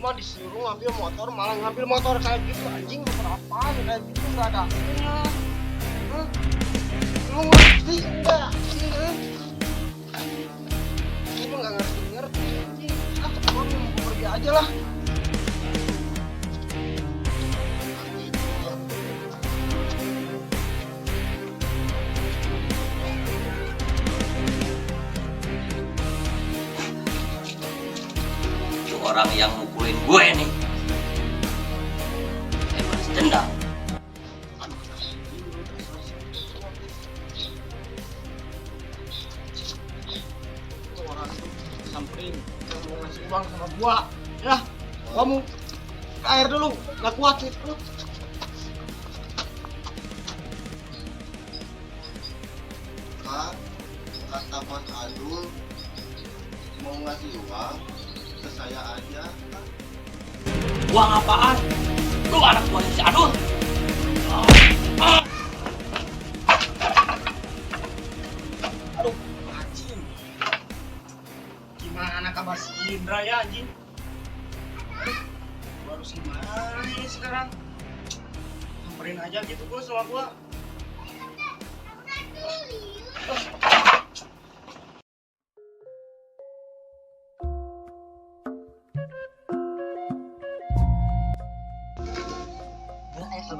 Cuma disuruh ngambil motor, malah ngambil motor kayak gitu. Anjing berapaan kayak gitu, nggak ada hasilnya. Lu ngerti enggak sih? Lu nggak ngerti anjing. Ah, gua mau pergi aja lah. Orang yang mukulin gue nih, saya balas dendam. Orang samperin, mau ngasih uang sama gua, ya kamu air dulu, nggak kuat itu. Kak, kata Mas Adul mau ngasih uang ke saya aja. Uang apaan? Lu anak buahnya si Adul. Aduh, anjing. Gimana kabar si Indra ya anjing? Aduh, gua harus gimana ini sekarang? Samperin aja gitu gua sama gua.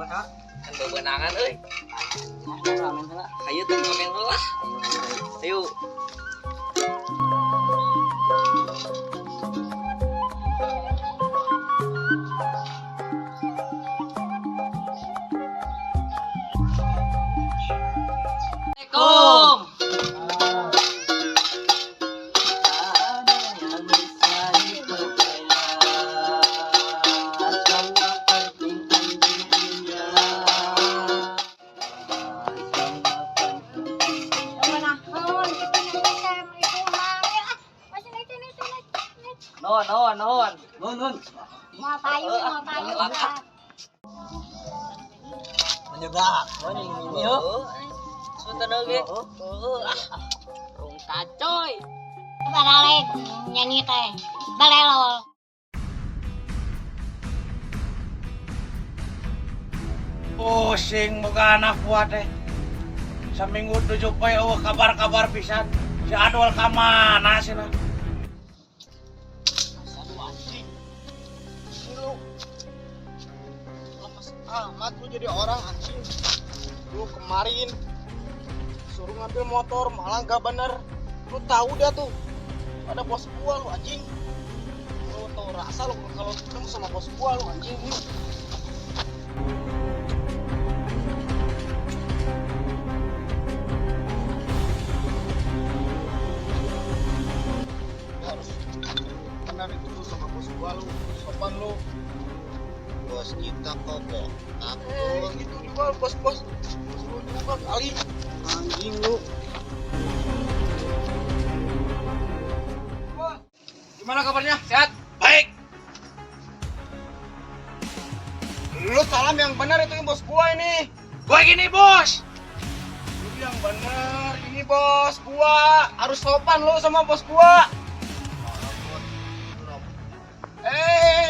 Kan bebenangan euy. Ramen heula. Hayu teh ramen heula. Ayo. Assalamualaikum. Non. Mau payu. Menyedak. Ini yo. Sunten oge. Rung kacoy. Baralek nyanyi teh. Balelol. Pusing boga anak gua teh. Seminggu 7 poe eueuh kabar-kabar pisan. Si Adul ka mana cenah? Amat lu jadi orang anjing. Lu kemarin suruh ngambil motor malah gak bener. Lu tahu dah tuh ada bos gua lu anjing. Lu tahu rasa lu kalau ketemu sama bos gua lu anjing lu. Lu harus benar itu lu sama bos gua lu, sopan lu. Bos kita kok takut. Gitu juga bos lu juga kali anjing lu. Wah, gimana kabarnya? Sehat? Baik. Lu salam yang benar itu yang bos gua ini. Gua gini, Bos. Lu yang benar ini bos gua. Harus sopan lu sama bos gua.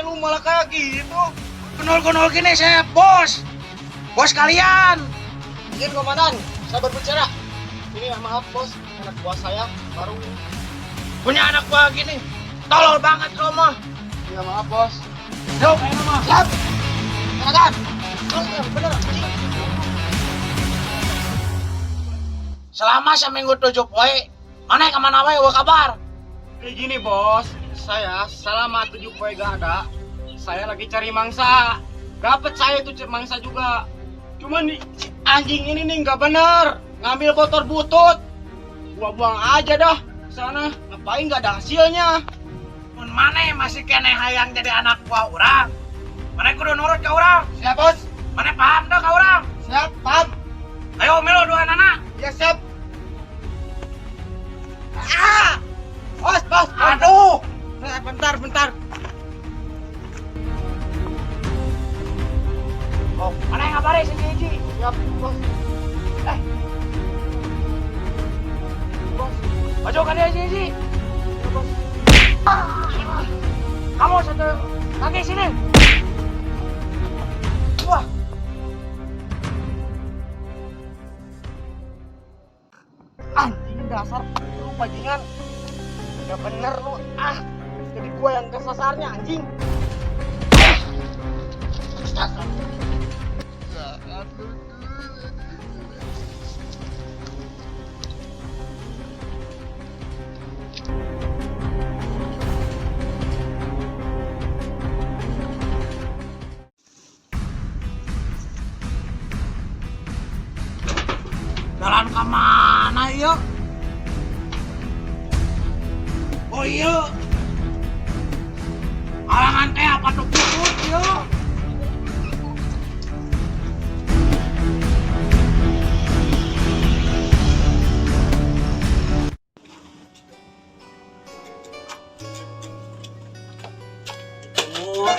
Lu malah kayak gitu. Kenal gini saya, Bos. Bos kalian. Izin komandan, saya berbicara. Ini maaf bos, anak buah saya baru. Punya anak gua gini. Tolol banget kamu mah. Ya maaf bos. Yuk, ayo mah. Siap. Komandan. Yang benar anjing. Selama seminggu 7 poe, mana kemana wae eueuh kabar? Kayak gini bos, saya selama 7 poe gak ada. Saya lagi cari mangsa. Dapat saya itu mangsa juga. Cuman si anjing ini nih nggak bener. Ngambil motor butut. Gua buang aja dah ke sana. Ngapain nggak ada hasilnya? Mun maneh masih kene hayang jadi anak buah urang. Maneh kudu nurut ka urang. Siap bos. Maneh paham dah ka urang. Siap, paham. Ayo milo dua anak. Ya siap. Ah! Bos. Aduh. Bentar. Oh, mana yang ngabarin si Gigi? Siap, bos. Bos, baju kan dia Gigi. Bos. Kamu satu Kakek sini. Wah. Anjing dasar lu bajingan. Gak bener lu. Jadi gua yang kesasarnya anjing. Dasar. Jalan ke mana yuk? Oh iya. Alangan teh apa tuh putut yuk?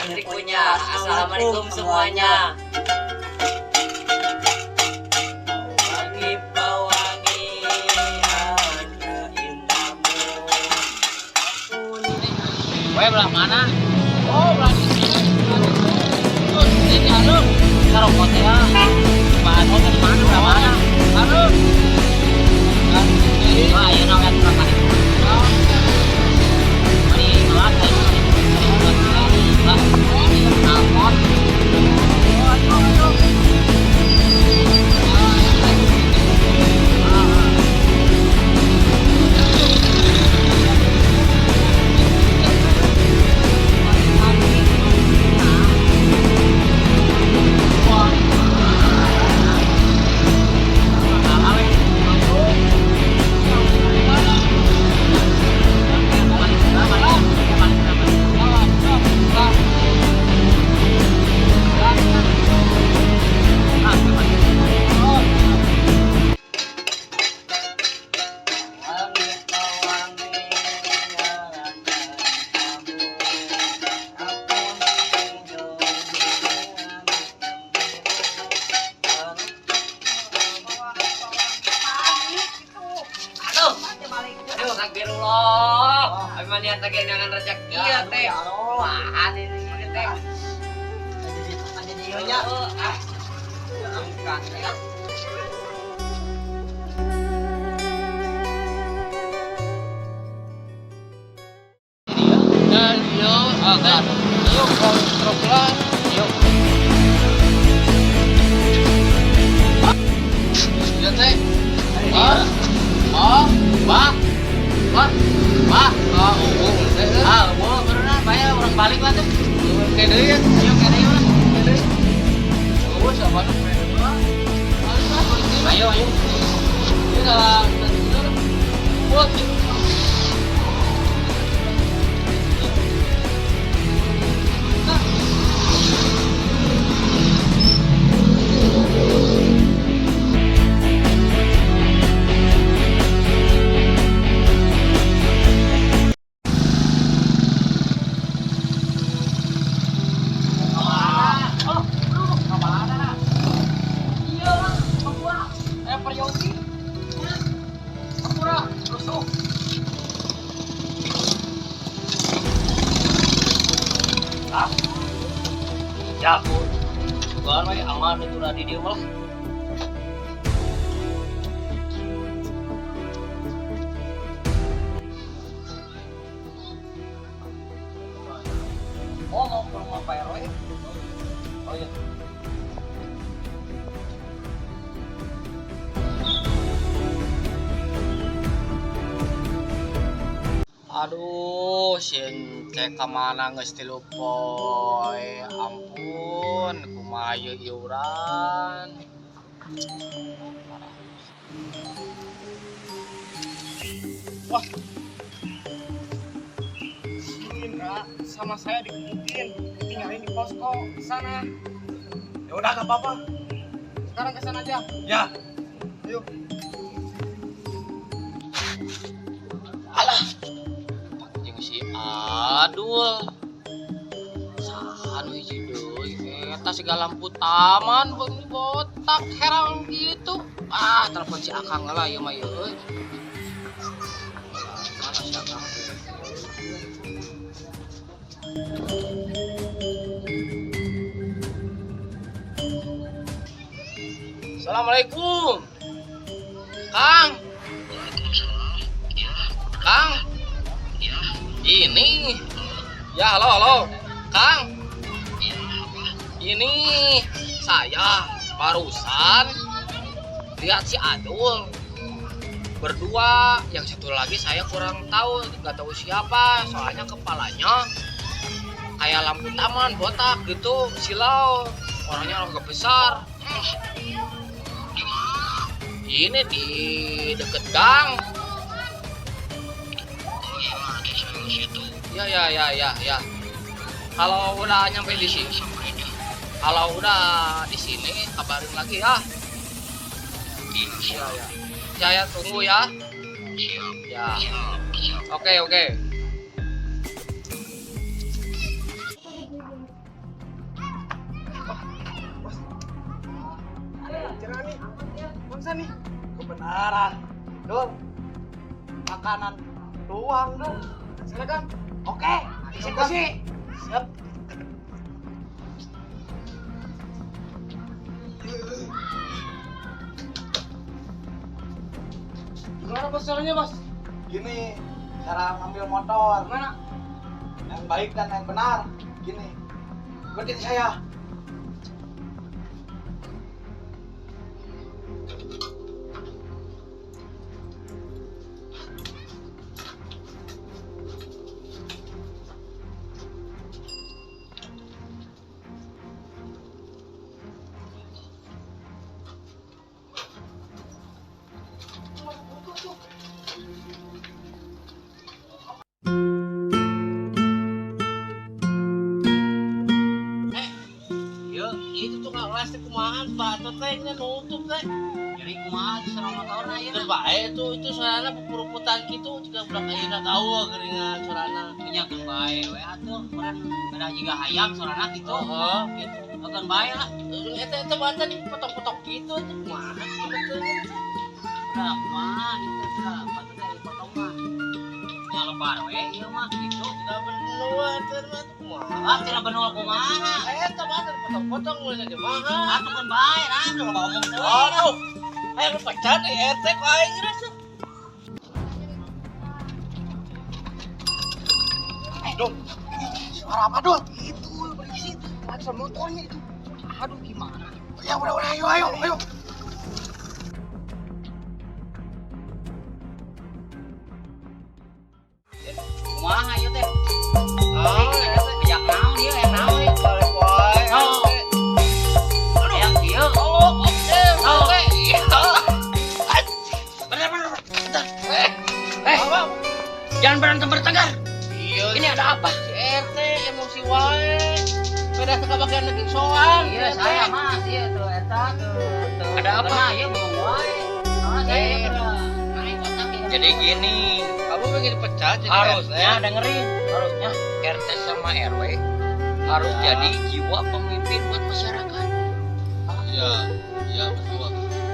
Trikonya. Assalamualaikum semuanya. Wangi pewangi ada indahmu. Weh belah mana? Oh belah ini halo. Sarokot ya. Bahan hotel mana belah mana? Halo. Wah iya nawat berapa nih? Ini kelas ya. Aduh, astagfirullah. Abi mah niat lagi nangan rezeki ya teh. Wah, ini teh. Ada di nya. Angkat ya. Dan yo, yuk kontrol lah. Yuk. Ya teh. Bayar orang balik lah tuh. Kayak deui ya. Ayo kayak deui lah. Kayak deui. Oh, sama tuh. Ayo. Ini dah buat. Ya ampun, bukan lagi aman itu tadi dia malah. Oh mau ke rumah Pak RW? Oh iya. Aduh, sin cek kemana geus tilu poe. Ampun, kumaha ieu iuran. Wah. Si Indra sama saya dikebukin, ditinggalin di posko di sana. Ya udah gak apa-apa. Sekarang ke sana aja. Ya. Ayo. Alah. Jeung si Adul. Saha nu hiji deui eta siga lampu taman botak herang gitu. Telepon si Akang lah ieu mah euy. Mana si Akang? Assalamualaikum. Kang. Kang. Ini. Ya, halo. Kang. Ini saya barusan lihat si Adul berdua, yang satu lagi saya kurang tahu, nggak tahu siapa, soalnya kepalanya kayak lampu taman botak gitu, silau, orangnya agak besar. Ini di deket gang. Ya. Kalau udah nyampe di sini, kalau udah di sini kabarin lagi ya. Ya. Saya tunggu ya. Ya. Oke. Cerah nih. Bangsa nih. Kebenaran. Dul. Makanan doang, Dul. Silakan. Oke, eksekusi. Siap. Gimana bos caranya bos? Gini, cara ngambil motor. Gimana? Yang baik dan yang benar. Gini. Ikutin saya. Yo, itu tukang las kumahan, batot teh nya nutup teh. Jadi kumaha sareng motorna ieu. Teu bae itu soalna pupuruputan kitu juga budak ayeuna tahu geuningan soalna. Nya kan bae we atuh, meureun beda jiga hayang soalna kitu. Heeh, kitu. Akan bae lah. Eta baca dipotong-potong kitu itu kumaha betul. Udah kumaha itu udah batot teh dipotong mah. Nya lebar we ieu mah kitu tidak benua teh mah kumaha. Ah, tidak benua kumaha. Eta baca dipotong-potong mulai ge maha. Atuh kan bae, nah udah ngomong teh. Aduh. Ayo pacar nih, ete kok aing rasa. Dul. Suara apa, Dul? Itu berisik. Ada motornya itu. Aduh gimana? Ya udah, ayo. Kumaha ieu teh? Oh, ajak naon ieu, yang naon ieu? Balik wae. Oh. Yang ieu. Oh, oke. Benar. Jangan berantem bertengkar. Iya. Ini ada apa? Si RT emosi wae. Beda teka bagian lagi soal. Iya, saya mah ieu tuh eta tuh. Ada apa? Ieu ngomong wae. Soalnya saya jadi gini, Kamu pengen dipecat jadi harusnya RT? dengerin, harusnya RT sama RW harus jadi jiwa pemimpin buat masyarakat. Iya betul.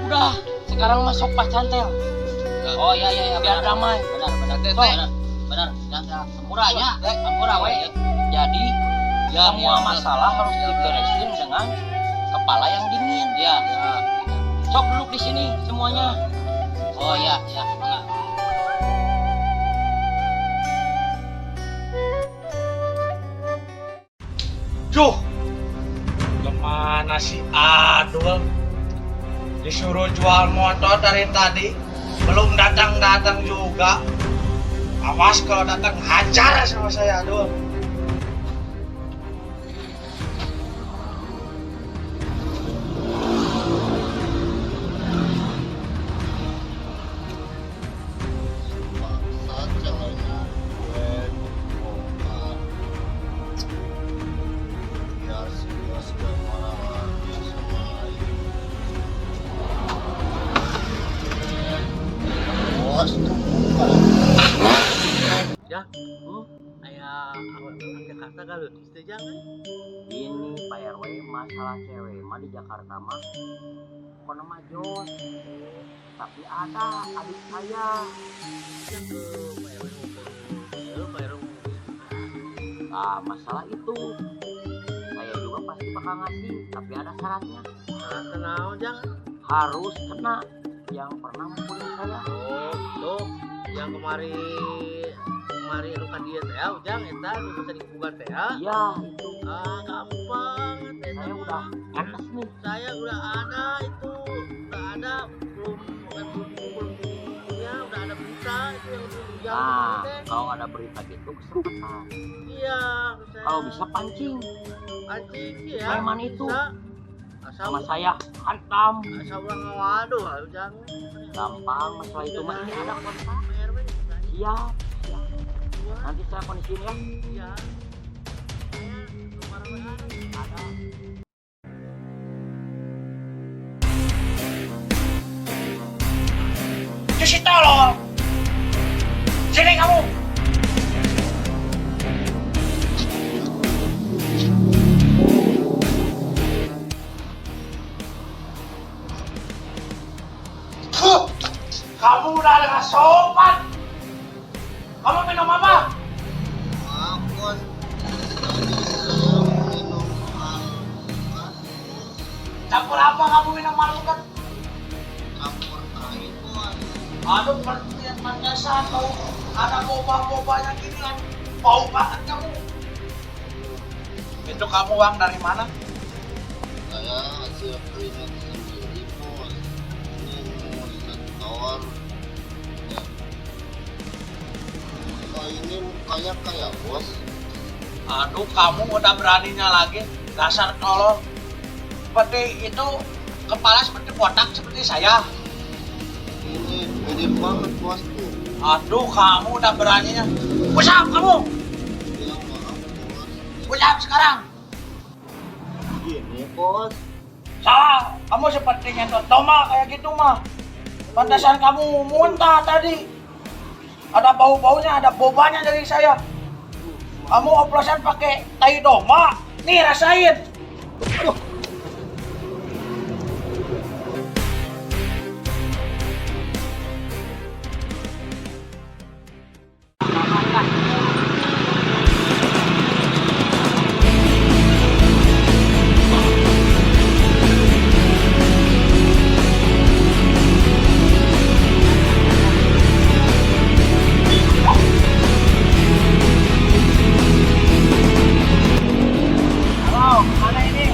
Udah, sekarang masuk pas cantel. Oh iya, biar damai. Benar. Benar. Sampura we. Jadi semua masalah harus diberesin dengan kepala yang dingin. Ya. Sok duduk di sini semuanya. Oh iya, enggak. Duh, kemana si Adul? Disuruh jual motor dari tadi, belum datang juga. Awas kalau datang hajar sama saya, Adul. Saat jalannya gue bongkar. Biar si bos gak marah lagi sama Ayu. Bos tunggu. Ya, ayah awal Jakarta galut, itu jangan. Ini Pak RW masalah cewek mah di Jakarta mah kono mah jos. Tapi ada adik saya yang ke Pak RW nah, masalah itu saya juga pasti bakal ngasih, tapi ada syaratnya. Syarat naon jangan? harus kena yang pernah mukuli saya. Oh, itu yang kemari luka dia teh, ujang eta nu bisa dibuka teh. Iya itu. Ah, gampang. Saya udah pantas nih. Saya udah ada itu, udah ada belum ya udah ada berita itu yang ujang Nah, teh. kalau ada berita gitu kesempatan. Iya, Kalau bisa pancing anjing ya. preman itu Bisa. Asal sama saya hantam. asal ulang waduh, ujang. Gampang masalah itu mah ini ada kontak. Bayar banyak. Siap. Nanti saya kondisiin ya. Iya. Ada. Cuci tolong. Sini kamu. Huh, kamu udah dengan sopan. Kamu minum apa? Maaf bos, tadi saya minum alpukat Campur apa kamu minum alpukat? campur air bos. Aduh, pengertian pantesan bau ada boba-bobanya gini kan. Bau banget kamu. Itu kamu uang dari mana? Saya hasil keringat sendiri bos. Ini mau setor. Ya. Kok ini mukanya kayak bos? Aduh, kamu udah beraninya lagi. Dasar tolol. Seperti itu, kepala seperti botak seperti saya. Ini mirip banget bos tuh. Aduh, kamu udah beraninya. Usap kamu. Ya maaf bos. Usap sekarang. Gini bos. Salah, kamu seperti nyentot toma kayak gitu mah. Pantesan kamu muntah tadi. Ada bau-baunya, ada bobanya dari saya. Kamu oplosan pakai tai doma. Nih rasain. Aduh. Halo, mana ini?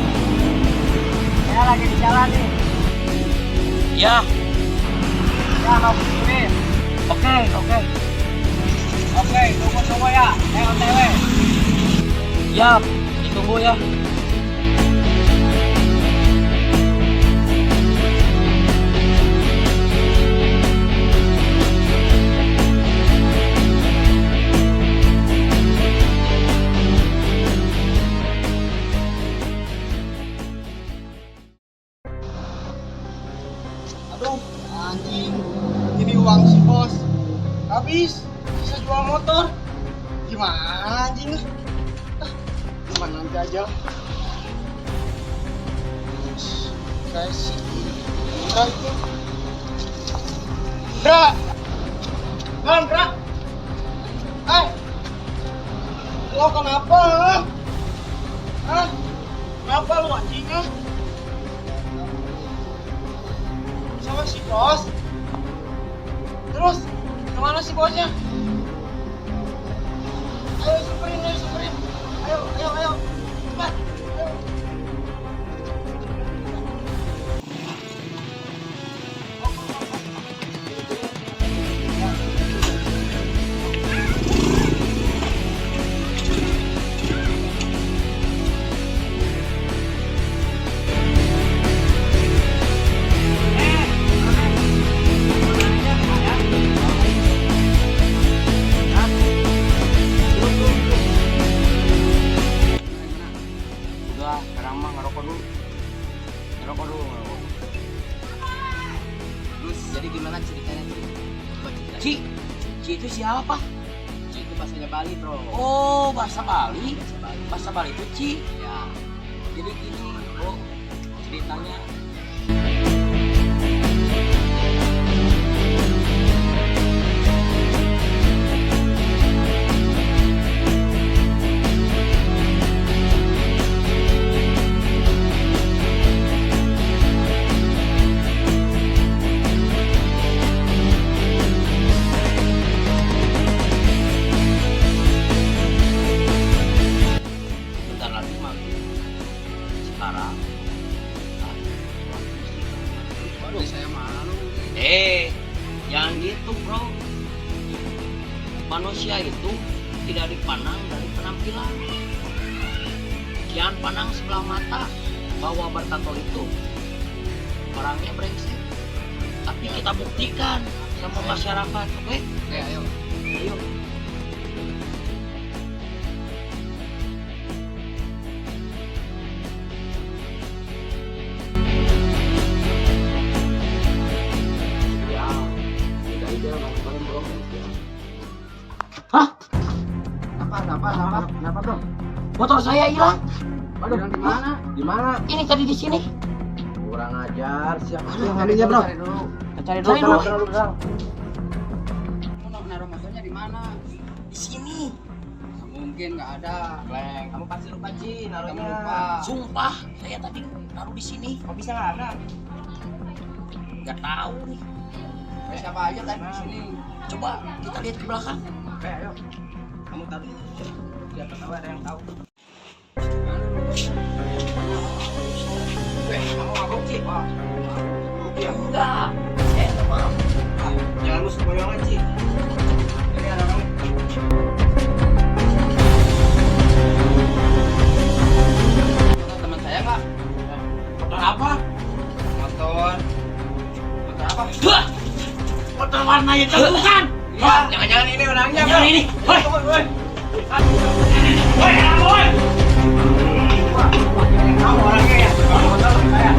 Saya lagi di jalan nih. Ya, Ya, mau kirim. oke. Oke, tunggu ya. Saya OTW. Ya, ditunggu ya. Aduh, anjing. Ini uang si bos. Habis. Bisa jual motor. Gimana anjing? Gimana nanti aja. Saya sih. Indra itu. Indra. Bang, Indra. Lo kenapa? Hah? Kenapa lu anjing? Hah? Sama si bos. Terus kemana si bosnya? Ayo superin. Ayo. Cepat. Ayo. Udah, sekarang mah ngerokok dulu. Terus jadi gimana ceritanya? Coba cerita. Ci itu siapa? Ci itu bahasanya Bali, Bro. Oh, bahasa Bali. Bahasa Bali. Bahasa Bali itu Ci. Ya. Jadi gini, oh, ceritanya. sekarang. Waduh, saya malu. Jangan gitu bro. Manusia itu tidak dipandang dari penampilan. Jangan pandang sebelah mata bahwa bertato itu orangnya brengsek. Tapi kita buktikan sama masyarakat, oke? Oke, ayo. Ayo. Kenapa bro? Motor saya hilang. Waduh, di mana? Di mana? Ini tadi di sini. Kurang ajar. Siapa yang ngambilnya bro? Cari dulu. Cari Cari dulu. Kamu naruh motornya di mana? Di sini. Mungkin nggak ada. Kleng. Kamu pasti lupa Ci, naruhnya. Kamu lupa. Sumpah, saya tadi naruh di sini. Kok bisa nggak ada? Gak tahu nih. Siapa aja tadi di sini? Coba kita lihat ke belakang. Oke, ayo. Kamu taruh. Biar tahu ada yang tahu. Kamu mabuk Ci? Wah. Enggak. Maaf. Jangan lu sembarangan Ci. Ini ada kamu. Teman saya nggak? Motor apa? Motor apa? Wah! Motor warna hitam bukan? Iya, jangan-jangan ini orangnya. Jangan ini. Woi. Woi. Woi, woi. Kamu orangnya ya? Kamu motor saya.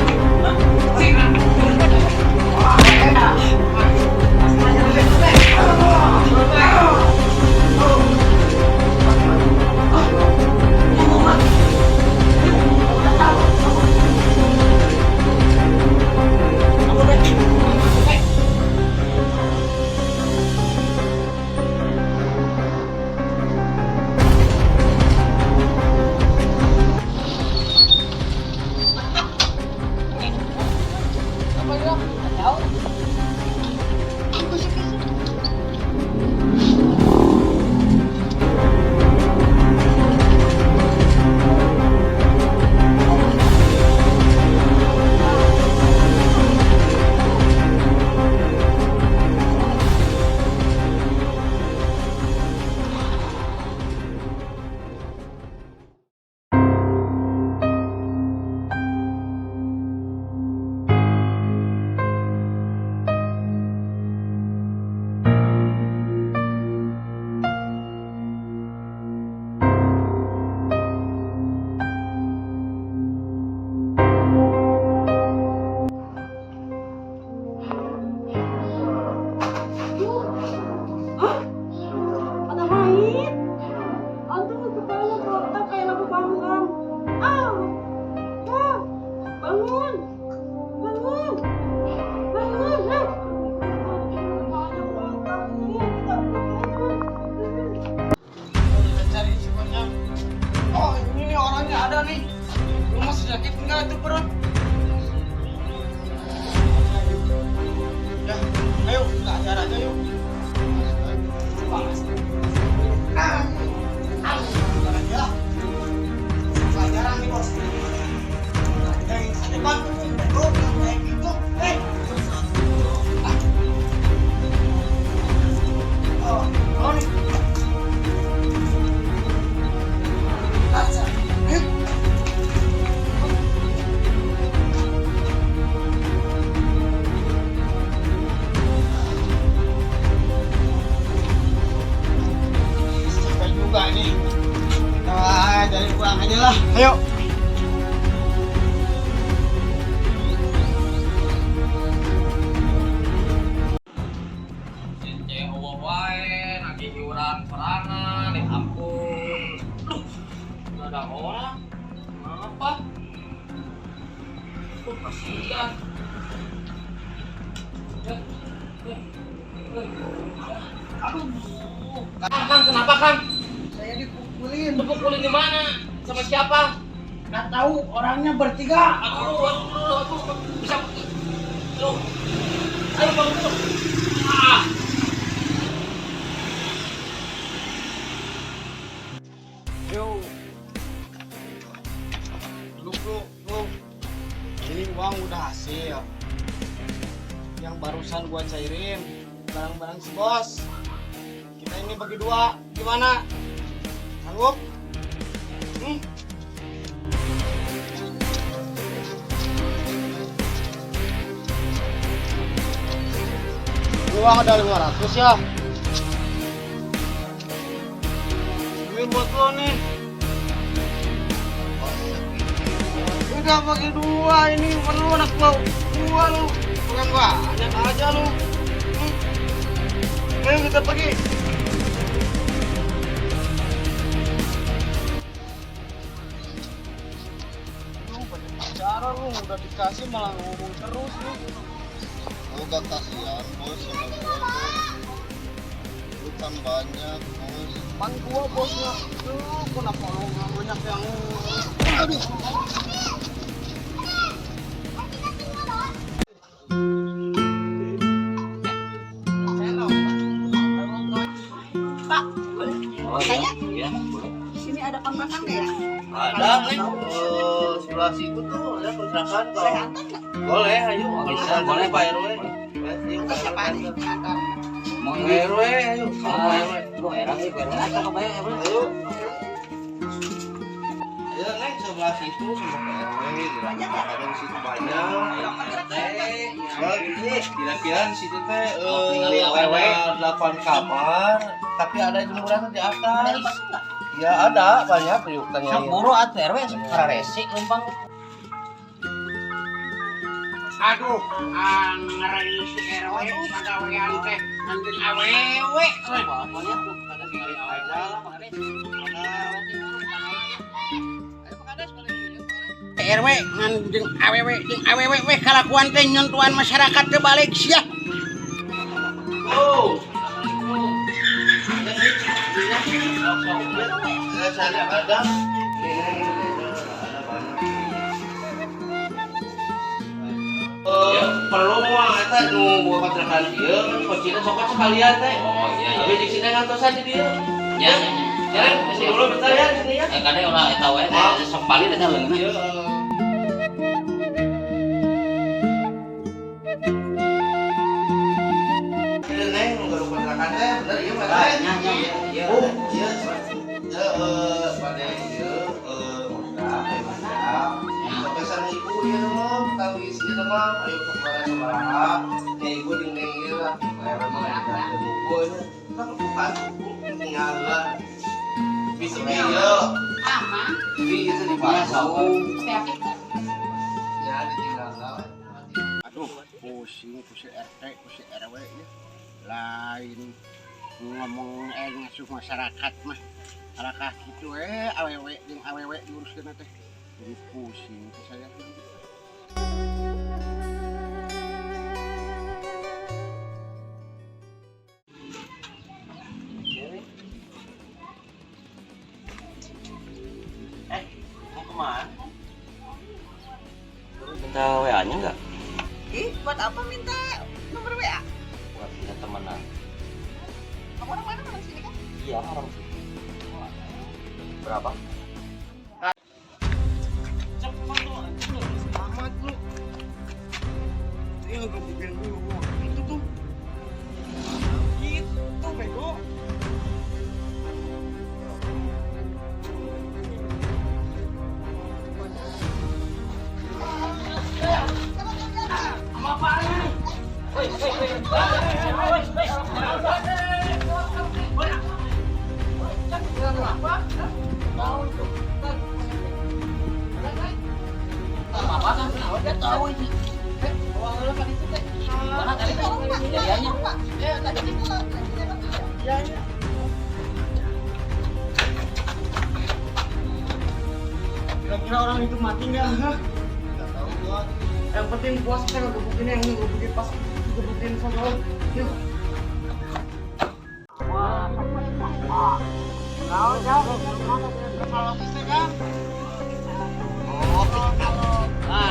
Ayo. Nagih iuran sorangan, ya ampun. Duh, nggak ada orang. Kenapa? Kasihan. Aduh. Kang, kenapa Kang? Saya dipukulin. Dipukulin di mana? Sama siapa? Nggak tahu, orangnya bertiga. Aduh, bisa. Aduh. Ayo bangun. Ah. Yo. Lu uang udah hasil. Yang barusan gua cairin barang-barang si bos. Kita ini bagi dua, gimana? Sanggup? Uang ada 500 ya. Duit buat lo nih. Udah bagi dua ini, perlu anak lo. Dua lu, bukan banyak aja lu. Ayo kita pergi. Lu banyak bicara lu, udah dikasih malah ngomong terus lu. Udah kasihan bos sama gua bos. Utang banyak bos. Pan gua bosnya. Lu kenapa lu nggak banyak yang aduh. Saya Ya. di sini ada kontrakan nggak ya? Ada nih. Sebelah situ tuh ada kontrakan Saya kalau antar nggak? boleh ayo. Bisa boleh Pak RW. Antar siapa nih? Antar. Mau RW ayo. Pak RW. Gua heran sih, gua heran apa bayar RW. Ayo. Ayo neng sebelah situ sama Pak RW. Banyak ya? Ada di situ banyak. Kira-kira di situ teh ada 8 kamar, tapi ada jemuran di atas. Ya ada banyak periukannya. Sok buru atuh RW sekarang resik numpang. Aduh, ngerani si RW pagawean teh ngambil awewe. Apa-apanya tuh kata si kali awal lah Pak RW ngan jeung awewe we kalakuan teh nyontoan masyarakat teh balik sia. Oh. Saya ada. Perlu mah eta nu buat kontrakan dia kan kocina sok sekalian teh. Oh iya. Tapi di sini ngantos aja dia. Ya. Jalan masih dulu bentar ya di sini ya. Kadang ulah eta we teh sok bali eta leungna. Iya. Neng nggak lupa kontrakan teh bener ieu mah teh. Iya. Oh, iya. Pada ieu sampai sana ibu ieu mah tahu isi ieu mah ayo sabaraha ya ibu jeung neng ieu lah bayar mah ada buku nya kan bukan nyala bisa ieu Aman. di itu di pasau Siapa itu? ya ditinggal lah. Aduh, pusing ku si RT, ku si RW nya. Lain ngomong ngasuh masyarakat mah. Alakah kitu awewe jeung awewe diuruskeun teh. Jadi pusing ke saya. Mau kemana? Minta WA-nya enggak? Ih, buat apa minta nomor WA? Buat punya temenan. Kamu orang mana orang sini kan? Iya, orang sih. Berapa? Selamat lu. Ini ngebukin dulu. Itu tuh. Itu bego. Kira-kira orang itu mati nggak? Yang penting puas kita ngegebukin yang ngegebukin pas ngegebukin sama orang. Yuk.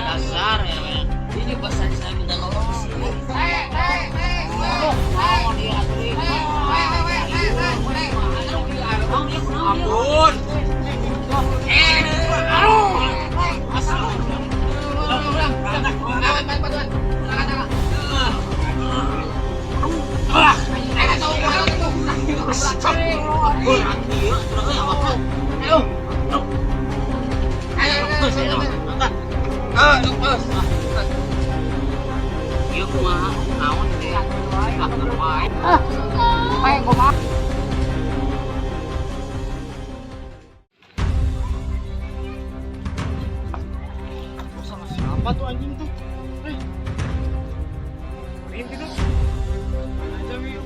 Dasar ya, men. Ini pas saya minta tolong sih. Ampun. Aduh. Bos, ya, angkat. Bos. Ieu kumaha? Naon teh? Atur wae. Pae gua mah. Sama siapa tuh anjing tuh? Mimpi tuh. Aja mi.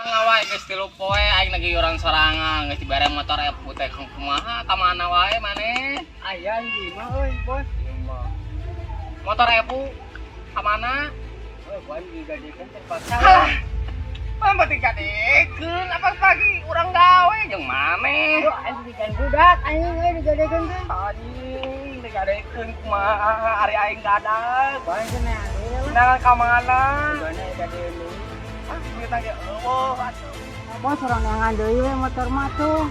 Ngawai geus 3 poe aing lagi orang sorangan geus dibere motor epu teh kumaha ka mana wae maneh? Aya di mah euy, Bos. Motor epu ka mana? Euy, gua digadekeun terpaksa. Mah berarti gadekeun apa pagi urang gawe jeung maneh? Aing bikin budak aing euy digadekeun teh. Anjing digadekeun kumaha ari aing gadag. Bae cenah. Nah ka mana? Gana gadekeun. Kita ge eueuh atuh. Bos orang yang deui we motor mah tuh.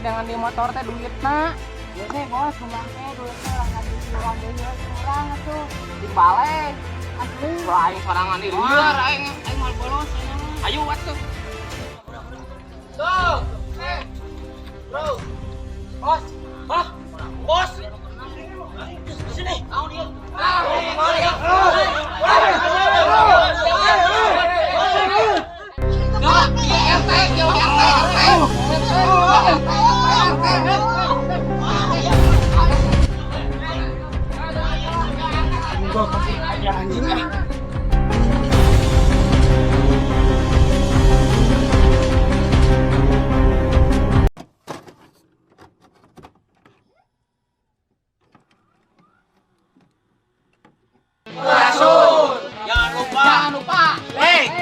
Dengan di motor teh duitna. Ieu teh bos kumaha teh duitna urang urang deui urang atuh. Dibalik. Asli. Aing sorangan di luar aing mal bolos. Ayo atuh. Tuh. Bro. Bos. Hah? Bos. Sini. Naon ieu? Mau dia. Jangan lupa like,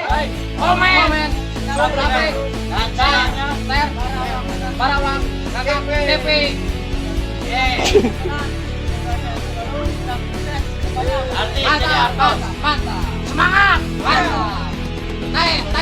komen, subscribe, dan share, Barawang TV. Mantap, semangat, mantap.